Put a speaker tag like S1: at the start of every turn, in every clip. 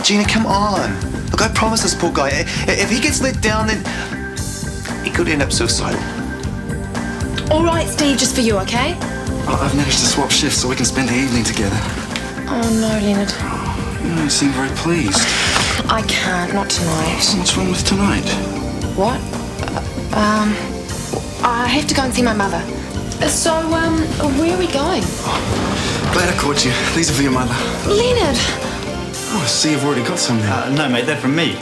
S1: Gina, come on. Look, I promise this poor guy, if he gets let down, then he could end up suicidal.
S2: All right, Steve, just for you, okay?
S3: I've managed to swap shifts so we can spend the evening together.
S2: Oh, no, Leonard.
S3: You don't seem very pleased.
S2: I can't, not tonight.
S3: So what's wrong with tonight?
S2: What? I have to go and see my mother. So, where are we going?
S3: Glad I caught you. These are for your mother.
S2: Leonard!
S3: Oh, I see you've already got some now.
S4: No, mate, they're from me.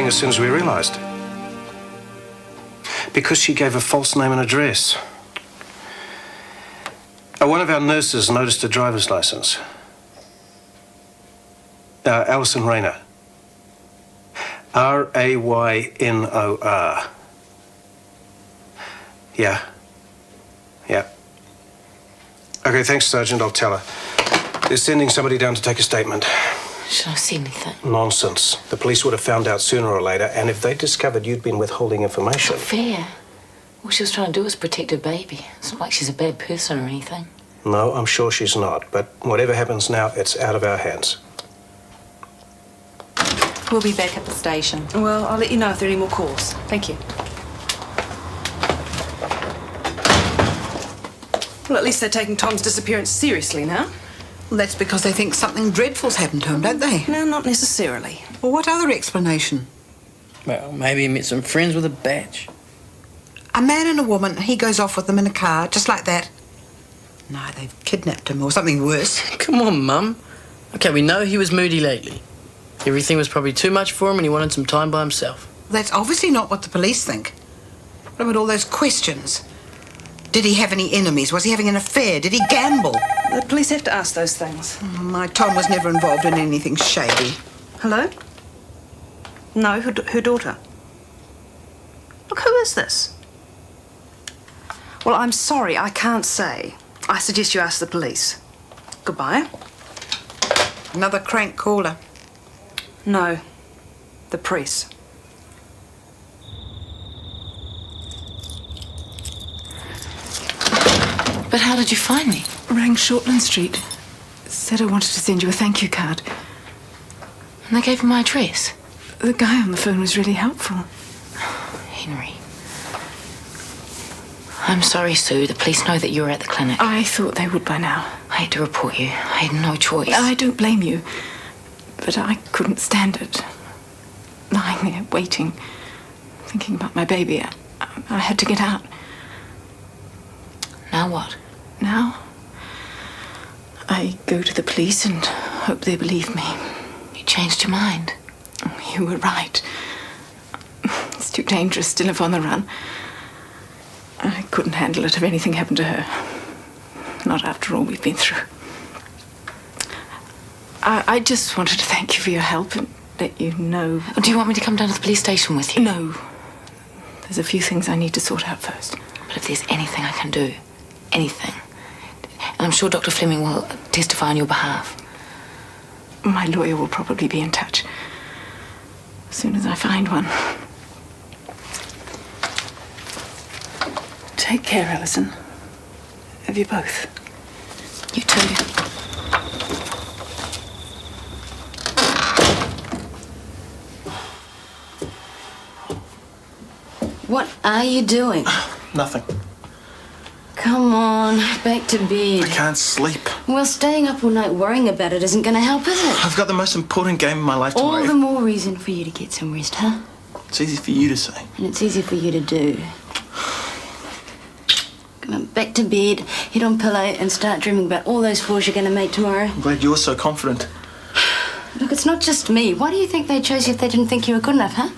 S5: As soon as we realised. Because she gave a false name and address. One of our nurses noticed a driver's licence. Alison Rayner. Raynor. Yeah. Okay, thanks, Sergeant. I'll tell her. They're sending somebody down to take a statement.
S2: Should I see anything?
S5: Nonsense. The police would have found out sooner or later, and if they discovered you'd been withholding information...
S2: Not fair. All she was trying to do was protect her baby. It's not like she's a bad person or anything.
S5: No, I'm sure she's not, but whatever happens now, it's out of our hands.
S6: We'll be back at the station.
S7: Well, I'll let you know if there are any more calls. Thank you. Well, at least they're taking Tom's disappearance seriously now.
S8: Well, that's because they think something dreadful's happened to him, don't they?
S7: No, not necessarily.
S8: Well, what other explanation?
S9: Well, maybe he met some friends with a badge.
S8: A man and a woman, he goes off with them in a car, just like that. No, they've kidnapped him or something worse.
S9: Come on, Mum. Okay, we know he was moody lately. Everything was probably too much for him and he wanted some time by himself.
S8: That's obviously not what the police think. What about all those questions? Did he have any enemies? Was he having an affair? Did he gamble?
S7: The police have to ask those things.
S8: Oh, my Tom was never involved in anything shady.
S7: Hello? No, her daughter. Look, who is this? Well, I'm sorry, I can't say. I suggest you ask the police. Goodbye.
S8: Another crank caller.
S7: No, the press.
S2: But how did you find me?
S6: Rang Shortland Street. Said I wanted to send you a thank you card.
S2: And they gave me my address.
S6: The guy on the phone was really helpful.
S2: Henry. I'm sorry, Sue. The police know that you were at the clinic.
S6: I thought they would by now.
S2: I had to report you. I had no choice.
S6: I don't blame you. But I couldn't stand it. Lying there, waiting, thinking about my baby. I had to get out.
S2: Now what?
S6: Now, I go to the police and hope they believe me.
S2: You changed your mind.
S6: You were right. It's too dangerous to live on the run. I couldn't handle it if anything happened to her. Not after all we've been through. I just wanted to thank you for your help and let you know...
S2: Do you want me to come down to the police station with you?
S6: No. There's a few things I need to sort out first.
S2: But if there's anything I can do, anything, and I'm sure Dr. Fleming will testify on your behalf.
S6: My lawyer will probably be in touch as soon as I find one. Take care, Alison. Of you both.
S2: You too.
S10: What are you doing?
S1: Nothing.
S10: Come on, back to bed.
S1: I can't sleep.
S10: Well, staying up all night worrying about it isn't going to help, is it?
S1: I've got the most important game in my life tomorrow.
S10: All the more reason for you to get some rest, huh?
S1: It's easy for you to say.
S10: And it's easy for you to do. Come on, back to bed, head on pillow, and start dreaming about all those fours you're going to make tomorrow.
S1: I'm glad you're so confident.
S10: Look, it's not just me. Why do you think they chose you if they didn't think you were good enough, huh?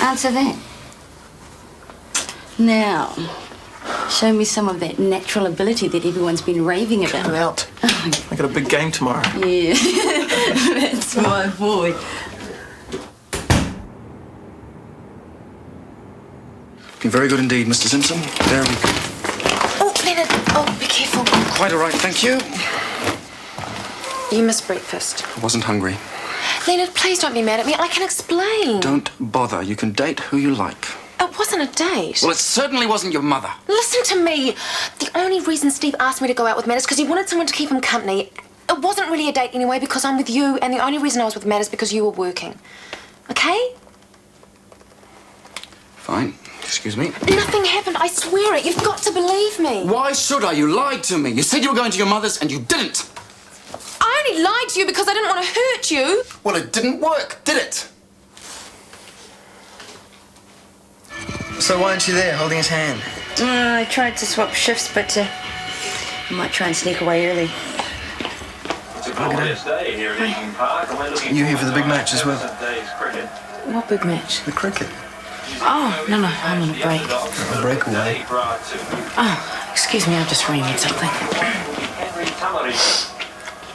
S10: Answer that. Now, show me some of that natural ability that everyone's been raving about.
S1: Cut it out. I got a big game tomorrow.
S10: Yeah, that's my boy.
S3: You're very good indeed, Mr. Simpson. Very good.
S2: Oh, Leonard. Oh, be careful.
S3: Quite all right, thank you.
S2: You missed breakfast.
S3: I wasn't hungry.
S2: Leonard, please don't be mad at me. I can explain.
S3: Don't bother. You can date who you like.
S2: It wasn't a date.
S3: Well, it certainly wasn't your mother.
S2: Listen to me. The only reason Steve asked me to go out with Matt is because he wanted someone to keep him company. It wasn't really a date anyway because I'm with you, and the only reason I was with Matt is because you were working. Okay?
S3: Fine. Excuse me.
S2: Nothing happened. I swear it. You've got to believe me.
S3: Why should I? You lied to me. You said you were going to your mother's and you didn't.
S2: I only lied to you because I didn't want to hurt you.
S3: Well, it didn't work, did it?
S4: So why aren't you there, holding his hand?
S10: I tried to swap shifts, but I might try and sneak away early.
S11: It's a glorious day here at Eden Park, and we're looking
S4: You here for the big match as well?
S11: Cricket.
S2: What big match?
S4: The cricket.
S2: Oh, no, I'm on a break.
S4: A breakaway.
S2: Oh, excuse me, I've just remembered something.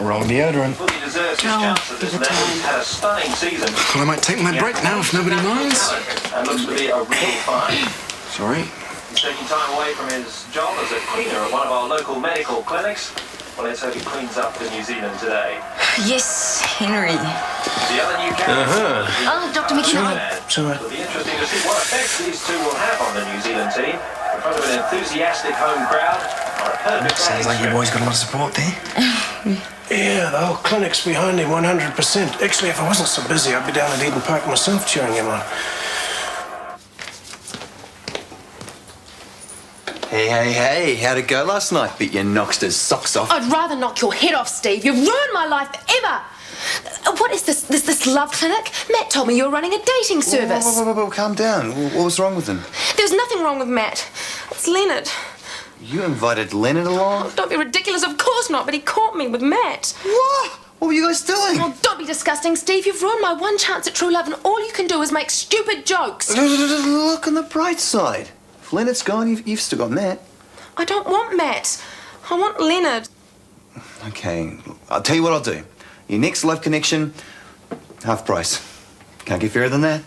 S4: Wrong deodorant.
S2: Oh, give it time.
S11: Had a stunning season.
S3: Well, I might take my break now if nobody minds.
S11: And looks to be a real find.
S3: Sorry.
S11: He's taking time away from his job as a cleaner at one of our local medical clinics. Well, let's hope he cleans up for New Zealand today.
S10: Yes, Henry.
S11: The other new candidate.
S10: Oh, Dr. McKenna.
S4: Sure.
S11: It'll be interesting to see what effects these two will have on the New Zealand team in front of an enthusiastic home crowd. On a perfect
S4: Sounds like your boy's got a lot of support there.
S5: Yeah, the whole clinic's behind him 100%. Actually, if I wasn't so busy, I'd be down at Eden Park myself cheering him on.
S1: Hey, how'd it go last night? Beat your Knoxter's socks off.
S2: I'd rather knock your head off, Steve. You've ruined my life forever. What is this? This love clinic? Matt told me you were running a dating service.
S1: Whoa, calm down. What was wrong with him?
S2: There's nothing wrong with Matt. It's Leonard.
S1: You invited Leonard along?
S2: Oh, don't be ridiculous. Of course not, but he caught me with Matt.
S1: What? What were you guys doing?
S2: Oh, don't be disgusting, Steve. You've ruined my one chance at true love, and all you can do is make stupid jokes.
S1: Look on the bright side. If Leonard's gone, you've still got Matt.
S2: I don't want Matt. I want Leonard.
S1: Okay, I'll tell you what I'll do. Your next love connection, half price. Can't get fairer than that.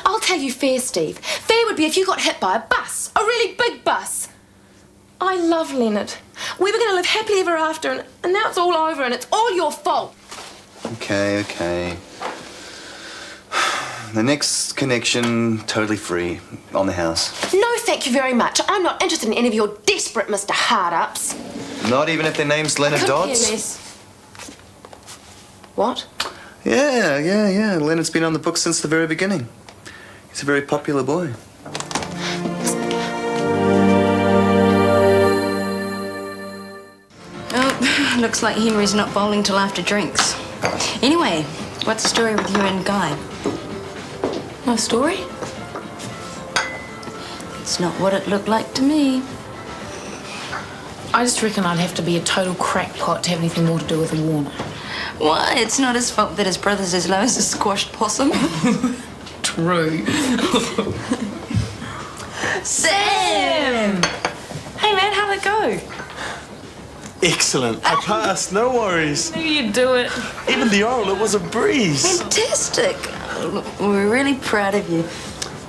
S2: I'll tell you fair, Steve. Fair would be if you got hit by a bus. A really big bus. I love Leonard. We were going to live happily ever after, and now it's all over, and it's all your fault.
S1: Okay. The next connection, totally free, on the house.
S2: No, thank you very much. I'm not interested in any of your desperate Mr. Hard-Ups.
S1: Not even if their name's Leonard Dodds?
S2: Less. What?
S1: Yeah. Leonard's been on the books since the very beginning. He's a very popular boy.
S10: Oh, looks like Henry's not bowling till after drinks. Anyway, what's the story with you and Guy?
S2: No story?
S10: It's not what it looked like to me.
S2: I just reckon I'd have to be a total crackpot to have anything more to do with a Warner.
S10: Why? It's not his fault that his brother's as low as a squashed possum.
S2: True.
S10: Sam!
S2: Hey, man, how'd it go?
S12: Excellent. I passed, no worries.
S2: Maybe you'd do it.
S12: Even the oral, it was a breeze.
S10: Fantastic. We're really proud of you.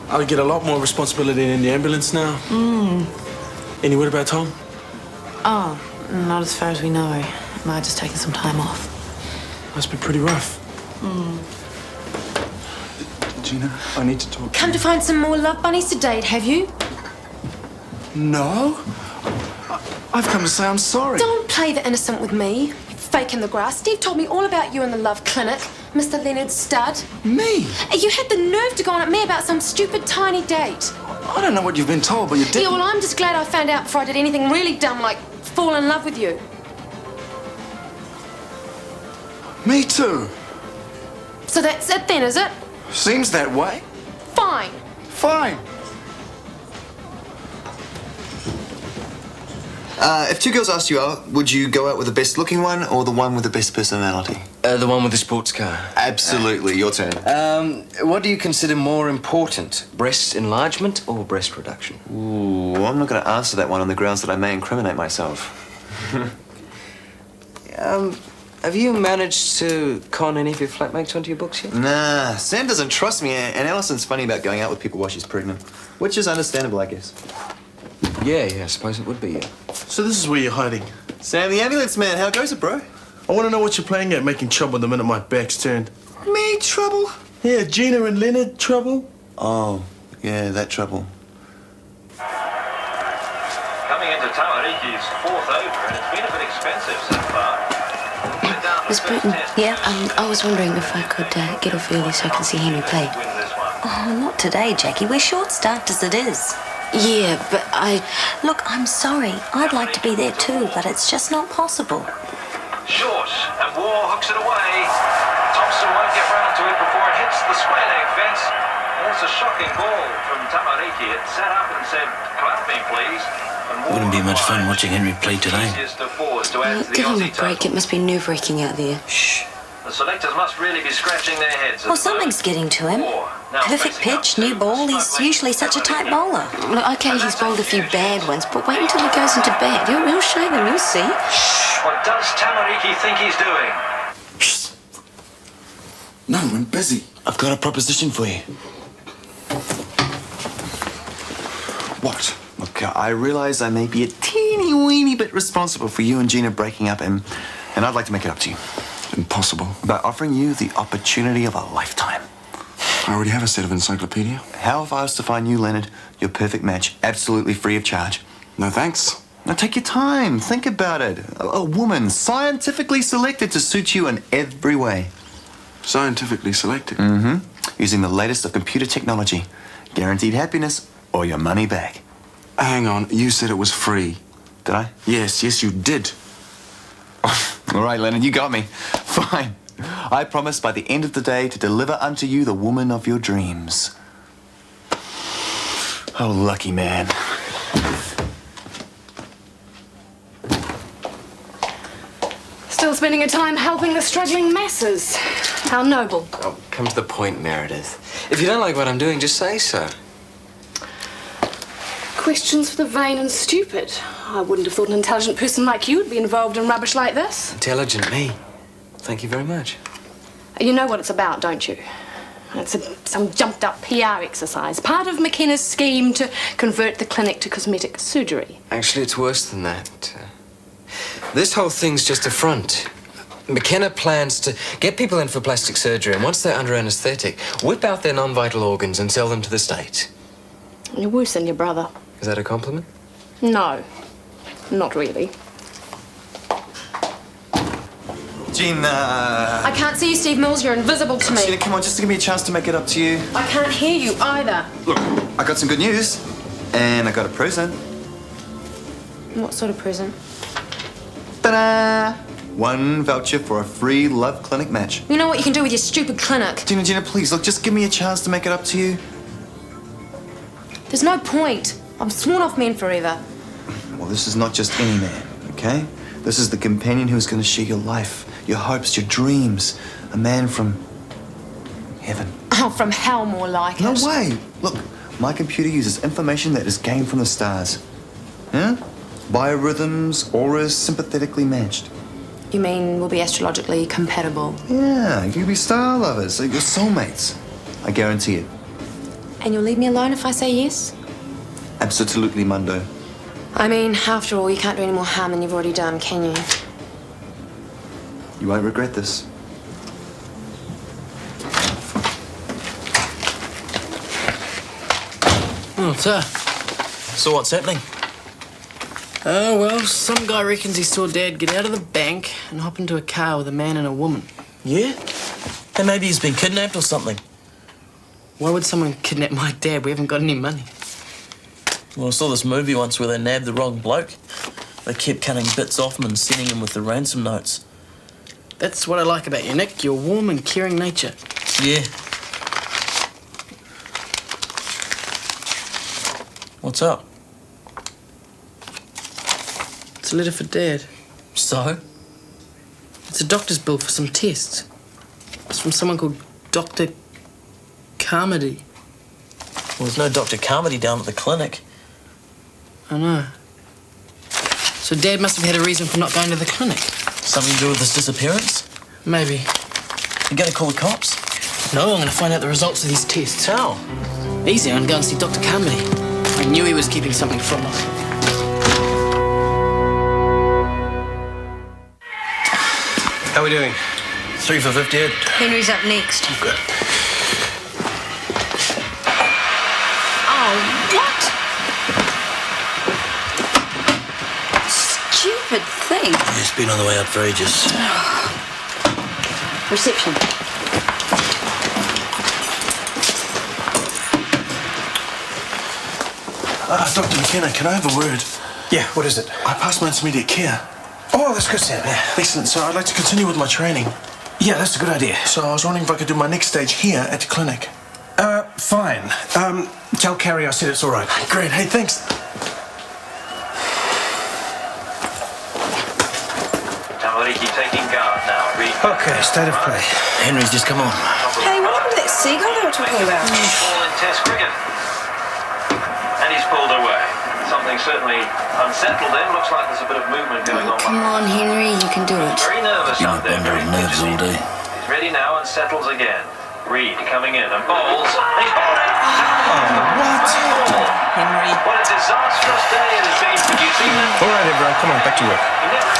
S12: I'll get a lot more responsibility in the ambulance now. Any word about Tom?
S2: Oh, not as far as we know. Might have just taken some time off.
S12: Must be pretty rough.
S3: Gina, I need to talk
S2: Come to find some more love bunnies to date, have you?
S3: No. I've come to say I'm sorry.
S2: Don't play the innocent with me. You fake in the grass. Steve told me all about you in the love clinic, Mr. Leonard Stud.
S3: Me?
S2: You had the nerve to go on at me about some stupid tiny date.
S3: I don't know what you've been told, but you did.
S2: Yeah, well, I'm just glad I found out before I did anything really dumb like fall in love with you.
S3: Me too.
S2: So that's it then, is it?
S3: Seems that way.
S2: Fine.
S3: Fine.
S1: If two girls asked you out, would you go out with the best looking one or the one with the best personality?
S4: The one with the sports car.
S1: Absolutely, your turn.
S4: What do you consider more important, breast enlargement or breast reduction?
S1: Ooh, I'm not going to answer that one on the grounds that I may incriminate myself.
S4: Have you managed to con any of your flatmates onto your books yet?
S1: Nah, Sam doesn't trust me, and Alison's funny about going out with people while she's pregnant. Which is understandable, I guess.
S4: Yeah, I suppose it would be, yeah.
S12: So this is where you're hiding.
S1: Sam, the ambulance man, how goes it, bro?
S12: I want to know what you're playing at, making trouble the minute my back's turned.
S1: Me trouble?
S12: Yeah, Gina and Leonard trouble.
S1: Oh, yeah, that trouble.
S11: Coming into Tamariki's fourth over, and it's been a bit expensive so far.
S10: Miss Bruton, yeah, I was wondering if I could get off early so I can see Henry play.
S13: Oh, not today, Jackie. We're short-staffed as it is.
S10: Yeah, but
S13: Look, I'm sorry. I'd like to be there too, but it's just not possible.
S11: Short, and War hooks it away. Thompson won't get round to it before it hits the square leg fence. And it's a shocking ball from Tamariki. It sat up and said, "Clout me, please."
S14: Wouldn't be much fun watching Henry play today.
S10: give him a break. It must be nerve-wracking out there.
S11: Shh. The selectors must really be scratching their heads.
S13: Well, something's getting to him. Perfect pitch, new ball. He's usually such a tight bowler.
S10: Look, okay, he's bowled a few bad ones, but wait until he goes into bat. He'll show them, you'll see.
S11: What does Tamariki think he's doing?
S3: Shh. No, I'm busy.
S14: I've got a proposition for you.
S3: What?
S1: Look, I realise I may be a teeny-weeny bit responsible for you and Gina breaking up, and I'd like to make it up to you.
S3: Impossible.
S1: By offering you the opportunity of a lifetime.
S3: I already have a set of encyclopedia.
S1: How if I was to find you, Leonard, your perfect match, absolutely free of charge?
S3: No thanks.
S1: Now take your time, think about it. A woman scientifically selected to suit you in every way.
S3: Scientifically selected?
S1: Mm-hmm. Using the latest of computer technology. Guaranteed happiness or your money back.
S3: Hang on, you said it was free.
S1: Did I?
S3: Yes, you did.
S1: All right, Leonard, you got me. Fine. I promise by the end of the day to deliver unto you the woman of your dreams. Oh, lucky man.
S2: Still spending your time helping the struggling masses. How noble.
S4: Oh, come to the point, Meredith. If you don't like what I'm doing, just say so.
S2: Questions for the vain and stupid. I wouldn't have thought an intelligent person like you would be involved in rubbish like this.
S4: Intelligent me. Thank you very much.
S2: You know what it's about, don't you? It's some jumped-up PR exercise. Part of McKenna's scheme to convert the clinic to cosmetic surgery.
S4: Actually, it's worse than that. This whole thing's just a front. McKenna plans to get people in for plastic surgery, and once they're under anaesthetic, whip out their non-vital organs and sell them to the state.
S2: You're worse than your brother.
S4: Is that a compliment?
S2: No, not really.
S1: Gina.
S2: I can't see you, Steve Mills. You're invisible to me.
S1: Gina, come on, just give me a chance to make it up to you.
S2: I can't hear you either.
S1: Look, I got some good news. And I got a present.
S2: What sort of present?
S1: Ta-da! One voucher for a free love clinic match.
S2: You know what you can do with your stupid clinic?
S1: Gina, please, look, just give me a chance to make it up to you.
S2: There's no point. I'm sworn off men forever.
S1: Well, this is not just any man, okay? This is the companion who's going to share your life, your hopes, your dreams. A man from heaven.
S2: Oh, from hell, more like it.
S1: No way. Look, my computer uses information that is gained from the stars. Yeah? Biorhythms, auras sympathetically matched.
S2: You mean we'll be astrologically compatible?
S1: Yeah, you'll be star lovers, you're soulmates. I guarantee it.
S2: And you'll leave me alone if I say yes?
S1: Absolutely, Mundo.
S2: I mean, after all, you can't do any more harm than you've already done, can you?
S1: You won't regret this.
S9: Oh, sir.
S14: So what's happening?
S9: Oh, well, some guy reckons he saw Dad get out of the bank and hop into a car with a man and a woman.
S14: Yeah? And maybe he's been kidnapped or something.
S9: Why would someone kidnap my dad? We haven't got any money.
S14: Well, I saw this movie once where they nabbed the wrong bloke. They kept cutting bits off him and sending him with the ransom notes.
S9: That's what I like about you, Nick. Your warm and caring nature.
S14: Yeah. What's up?
S9: It's a letter for Dad.
S14: So?
S9: It's a doctor's bill for some tests. It's from someone called Dr. Carmody.
S14: Well, there's no Dr. Carmody down at the clinic.
S9: I know. So Dad must have had a reason for not going to the clinic.
S14: Something to do with this disappearance?
S9: Maybe.
S14: You gonna call the cops?
S9: No, I'm going to find out the results of these tests.
S14: How?
S9: Easy, I'm going to go and see Dr. Carmody. I knew he was keeping something from us.
S5: How are we doing?
S14: 3 for 50, Ed.
S7: Henry's up next.
S5: Good.
S13: Oh, what? Stupid thing.
S14: It's been on the way up for ages.
S13: Reception.
S5: Dr. McKenna, can I have a word? Yeah, what is it? I passed my intermediate care. Oh, that's good, Sam. Yeah. Excellent. So I'd like to continue with my training. Yeah, that's a good idea. So I was wondering if I could do my next stage here at the clinic. Fine. Tell Carrie I said it's all right. Great. Hey, thanks.
S11: Tamariki taking guard now.
S5: Okay, state of play.
S14: Henry's just come on.
S7: Hey, what happened to that seagull they were talking about?
S11: Ball in Test cricket. And he's pulled away. Something certainly unsettled him. Looks like there's a bit of movement going on.
S13: Come on, Henry, you can do it.
S11: Very nervous out there. Very
S14: nerves all day.
S11: He's ready now and settles again. Reed coming in and bowls. He's bowled it.
S5: What?
S13: Henry.
S11: What a disastrous day it has been for New Zealand.
S5: All right, everyone, come on, back to work.
S11: He never...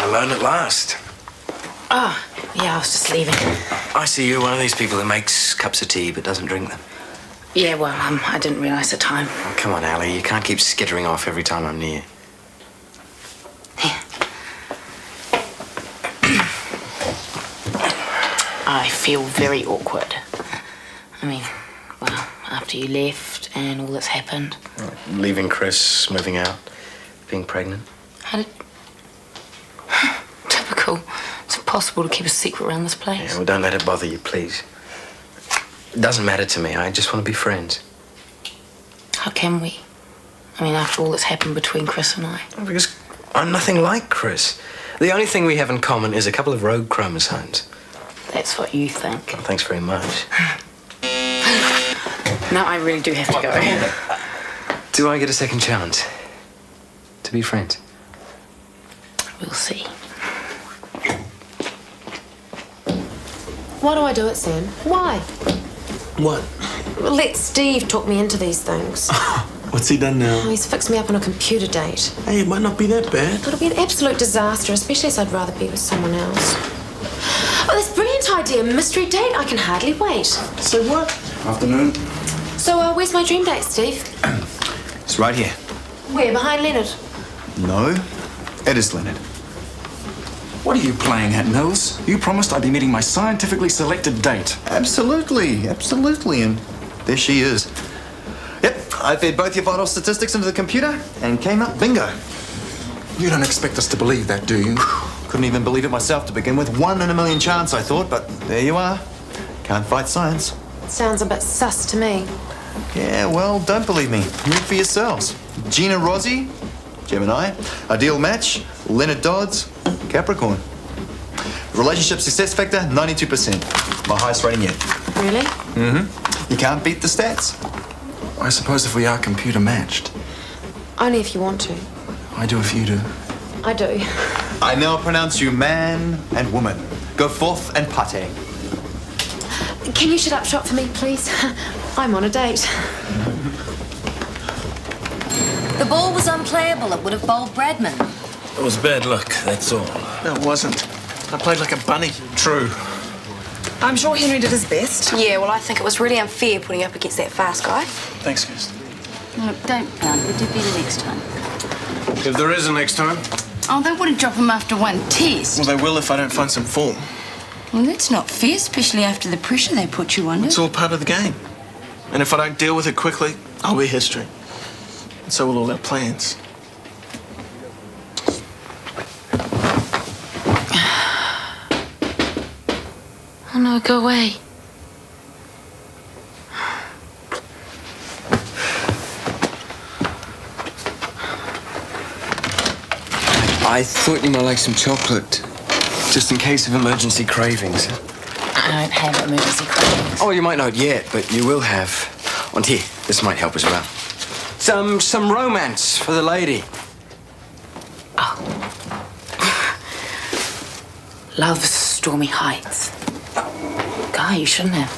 S4: Alone at last.
S6: Oh, yeah, I was just leaving.
S4: I see you're one of these people that makes cups of tea but doesn't drink them.
S6: Yeah, well, I didn't realise the time.
S4: Oh, come on, Ali. You can't keep skittering off every time I'm near.
S6: I feel very awkward. I mean, well, after you left and all that's happened.
S4: Leaving Chris, moving out, being pregnant.
S6: How did... Typical. It's impossible to keep a secret around this place.
S4: Yeah, well, don't let it bother you, please. It doesn't matter to me. I just want to be friends.
S6: How can we? I mean, after all that's happened between Chris and I.
S4: Because I'm nothing like Chris. The only thing we have in common is a couple of rogue chromosomes.
S6: That's what you think.
S4: Well, thanks very much.
S6: Now I really do have to go.
S4: Do I get a second chance to be friends?
S6: We'll see.
S2: Why do I do it, Sam? Why?
S12: What?
S2: Let Steve talk me into these things.
S12: What's he done now?
S2: Oh, he's fixed me up on a computer date.
S12: Hey, it might not be that bad.
S2: It'll be an absolute disaster, especially as I'd rather be with someone else. Oh, this brilliant idea, mystery date. I can hardly wait.
S12: So what?
S1: Afternoon.
S2: So, where's my dream date, Steve?
S1: It's right here.
S2: Where? Behind Leonard?
S1: No, it is Leonard.
S3: What are you playing at, Nils? You promised I'd be meeting my scientifically selected date.
S1: Absolutely, absolutely, and there she is. Yep, I fed both your vital statistics into the computer and came up bingo.
S3: You don't expect us to believe that, do you?
S1: Couldn't even believe it myself to begin with. 1 in a million chance, I thought, but there you are. Can't fight science.
S2: Sounds a bit sus to me.
S1: Yeah, well, don't believe me. Read for yourselves. Gina Rossi, Gemini. Ideal match, Leonard Dodds, Capricorn. Relationship success factor, 92%. My highest rating yet.
S2: Really?
S1: Mm-hmm. You can't beat the stats.
S3: I suppose if we are computer matched.
S2: Only if you want to.
S3: I do if you do.
S2: I do.
S1: I now pronounce you man and woman. Go forth and pate.
S2: Can you shut up shop for me, please? I'm on a date.
S13: The ball was unplayable. It would have bowled Bradman.
S14: It was bad luck, that's all.
S5: No, it wasn't. I played like a bunny. True.
S7: I'm sure Henry did his best.
S2: Yeah, well, I think it was really unfair putting up against that fast guy.
S5: Thanks, Kirsten.
S13: Look, don't pound. We'll do better next time.
S5: If there is a next time,
S10: Oh, they wouldn't drop him after one test.
S5: well, they will if I don't find some form.
S10: Well, that's not fair, especially after the pressure they put you under.
S5: It's all part of the game. And if I don't deal with it quickly, I'll be history. And so will all our plans.
S6: Oh no, go away.
S4: I thought you might like some chocolate, just in case of emergency cravings.
S6: I don't have emergency cravings.
S4: Oh, you might not yet, but you will have. And here, this might help as well. Some romance for the lady.
S6: Love's Stormy Heights. Guy, you shouldn't have.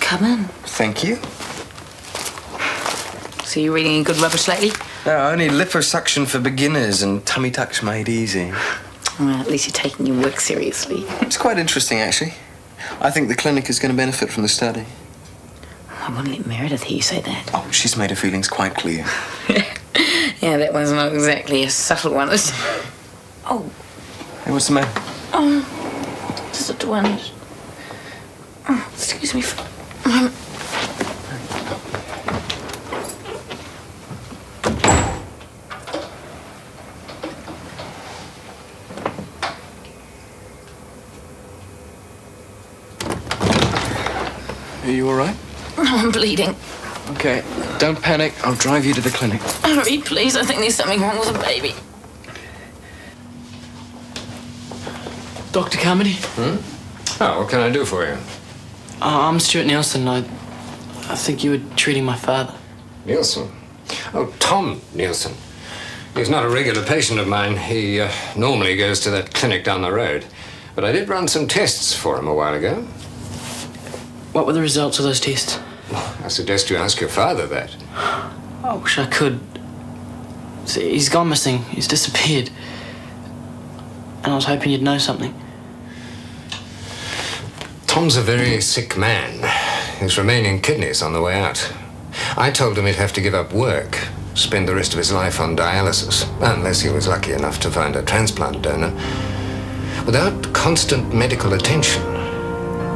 S6: Come in.
S4: Thank you.
S6: So you reading any good rubbish lately?
S4: No, only liposuction for beginners and tummy tucks made easy.
S6: Well, at least you're taking your work seriously.
S4: It's quite interesting, actually. I think the clinic is going to benefit from the study.
S6: I wouldn't let Meredith hear you say that.
S4: Oh, she's made her feelings quite clear.
S6: Yeah, that was not exactly a subtle one. Oh.
S4: Hey, what's the matter?
S6: Just at the one. Oh, excuse me for a moment.
S4: Are you all right?
S6: I'm bleeding.
S4: Okay, don't panic. I'll drive you to the clinic.
S6: Hurry, please. I think there's something wrong with the baby.
S9: Dr. Carmody?
S15: Oh, what can I do for you?
S9: I'm Stuart Nielsen. I think you were treating my father.
S15: Nielsen? Oh, Tom Nielsen. He's not a regular patient of mine. He normally goes to that clinic down the road. But I did run some tests for him a while ago.
S9: What were the results of those tests?
S15: I suggest you ask your father that.
S9: I wish I could. See, he's gone missing. He's disappeared. And I was hoping you'd know something.
S15: Tom's a very sick man. His remaining kidney's on the way out. I told him he'd have to give up work, spend the rest of his life on dialysis, unless he was lucky enough to find a transplant donor. Without constant medical attention,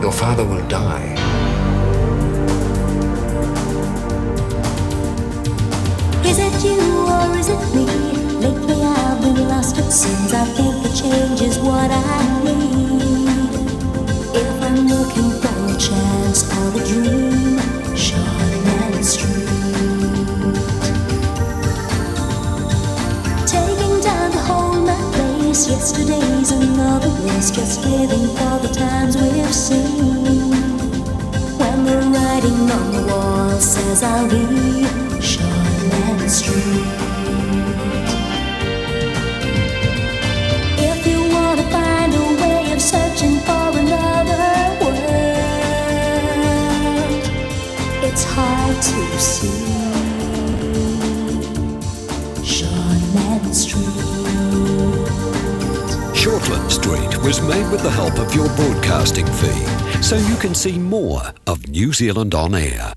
S15: your father will die.
S16: Is it you or is it me? Lately I've been lost, it seems. I think the change is what I need. If I'm looking for a chance or a dream, Shortland Street. Taking time to hold my place. Yesterday's another race, just living for the times we've seen. When the writing on the wall says I'll be Shortland Street. If you want to find a way of searching for another world, it's hard to see. Shortland Street.
S17: Shortland Street was made with the help of your broadcasting fee, so you can see more of New Zealand On Air.